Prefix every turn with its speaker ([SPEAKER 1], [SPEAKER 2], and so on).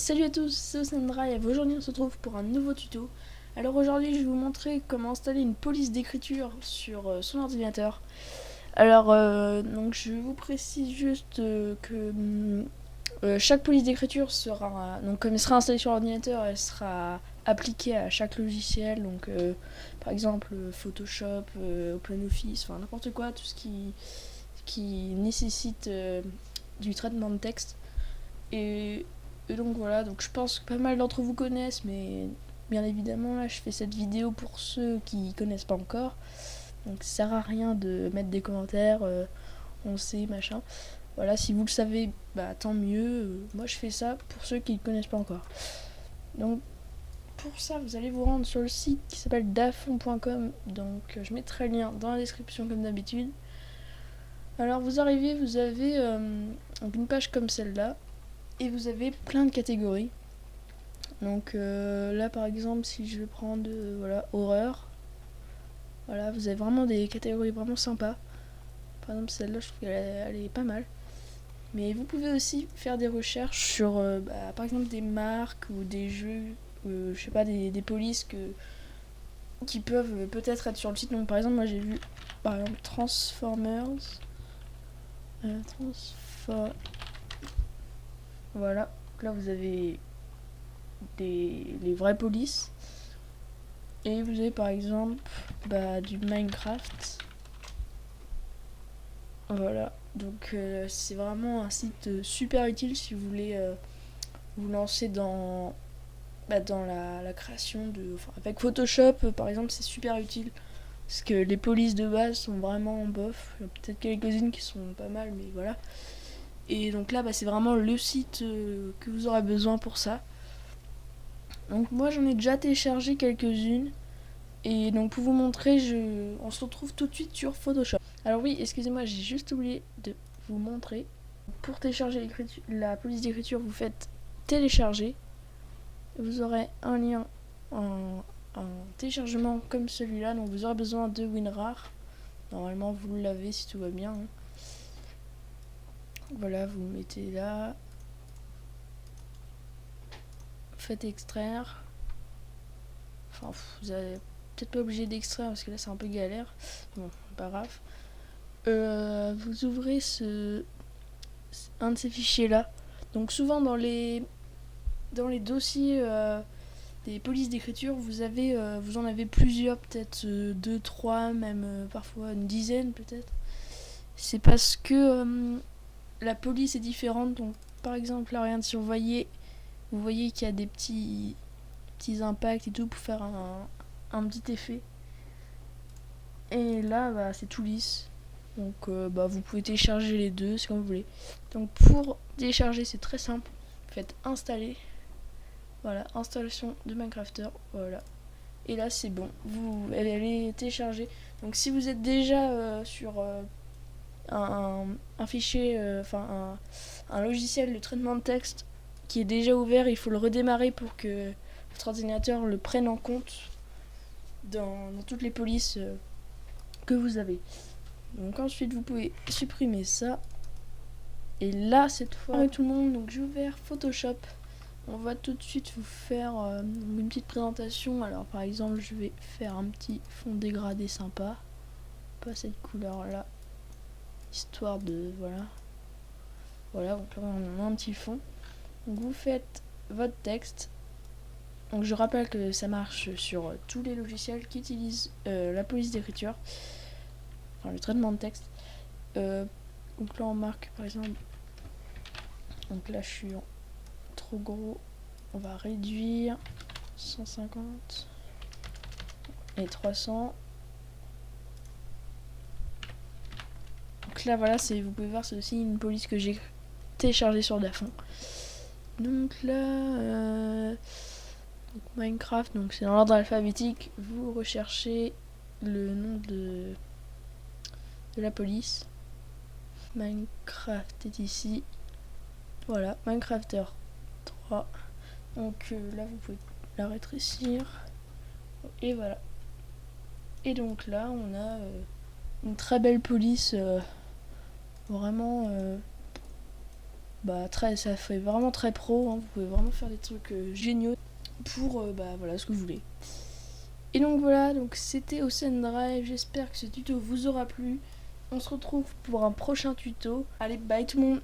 [SPEAKER 1] Salut à tous, c'est Osandra et aujourd'hui on se retrouve pour un nouveau tuto. Alors aujourd'hui je vais vous montrer comment installer une police d'écriture sur son ordinateur. Alors donc je vous précise juste que chaque police d'écriture sera, donc comme elle sera installée sur l'ordinateur, elle sera appliquée à chaque logiciel. Donc par exemple Photoshop, OpenOffice, enfin n'importe quoi, tout ce qui nécessite du traitement de texte. Et donc voilà, donc je pense que pas mal d'entre vous connaissent, mais bien évidemment là je fais cette vidéo pour ceux qui connaissent pas encore. Donc ça sert à rien de mettre des commentaires, on sait, machin. Voilà, si vous le savez, bah tant mieux. Moi je fais ça pour ceux qui ne connaissent pas encore. Donc pour ça, vous allez vous rendre sur le site qui s'appelle dafon.com. Donc je mettrai le lien dans la description comme d'habitude. Alors vous arrivez, vous avez une page comme celle-là. Et vous avez plein de catégories. Donc là par exemple si je vais prendre voilà, horreur, voilà, vous avez vraiment des catégories vraiment sympas. Par exemple celle-là je trouve qu'elle est pas mal. Mais vous pouvez aussi faire des recherches sur par exemple des marques ou des jeux, je sais pas, des polices qui peuvent peut-être être sur le site. Donc par exemple moi j'ai vu par exemple Transformers. Voilà, là vous avez les vraies polices. Et vous avez par exemple du Minecraft. Voilà, donc c'est vraiment un site super utile si vous voulez vous lancer dans la création de... Enfin, avec Photoshop par exemple, c'est super utile. Parce que les polices de base sont vraiment bof. Il y a peut-être quelques-unes qui sont pas mal, mais voilà. Et donc là, c'est vraiment le site que vous aurez besoin pour ça. Donc moi j'en ai déjà téléchargé quelques-unes. Et donc pour vous montrer, on se retrouve tout de suite sur Photoshop. Alors oui, excusez-moi, j'ai juste oublié de vous montrer. Pour télécharger la police d'écriture, vous faites télécharger. Vous aurez un lien en téléchargement comme celui-là. Donc vous aurez besoin de WinRAR. Normalement vous l'avez si tout va bien. Voilà, vous mettez là. Faites extraire. Enfin, vous avez peut-être pas obligé d'extraire parce que là c'est un peu galère. Bon, pas grave. Vous ouvrez un de ces fichiers là. Donc souvent dans les dossiers des polices d'écriture, vous en avez plusieurs, peut-être 2, 3, même parfois une dizaine peut-être. C'est parce que la police est différente. Donc par exemple là, regarde, si vous voyez qu'il y a des petits impacts et tout pour faire un petit effet. Et là c'est tout lisse. Donc vous pouvez télécharger les deux, c'est comme vous voulez. Donc pour télécharger, c'est très simple. Faites installer. Voilà, installation de Minecrafter. Voilà. Et là c'est bon. Elle est téléchargée. Donc si vous êtes déjà sur un fichier, un logiciel de traitement de texte qui est déjà ouvert, il faut le redémarrer pour que votre ordinateur le prenne en compte dans toutes les polices que vous avez. Donc ensuite vous pouvez supprimer ça. Et là cette fois, tout le monde, donc j'ai ouvert Photoshop. On va tout de suite vous faire une petite présentation. Alors par exemple je vais faire un petit fond dégradé sympa. Pas cette couleur là. Histoire de... Voilà, donc là on a un petit fond. Donc vous faites votre texte. Donc je rappelle que ça marche sur tous les logiciels qui utilisent la police d'écriture. Enfin le traitement de texte. Donc là on marque par exemple... Donc là je suis trop gros. On va réduire 150 et 300. Donc là voilà, vous pouvez voir, c'est aussi une police que j'ai téléchargée sur Dafon. Donc là donc Minecraft, donc c'est dans l'ordre alphabétique. Vous recherchez le nom de la police. Minecraft est ici. Voilà, Minecrafter 3. Donc là vous pouvez la rétrécir. Et voilà. Et donc là on a une très belle police, vraiment ça fait vraiment très pro, hein. Vous pouvez vraiment faire des trucs géniaux pour voilà ce que vous voulez. Et donc voilà, donc c'était Ocean Drive, j'espère que ce tuto vous aura plu. On se retrouve pour un prochain tuto. Allez, bye tout le monde.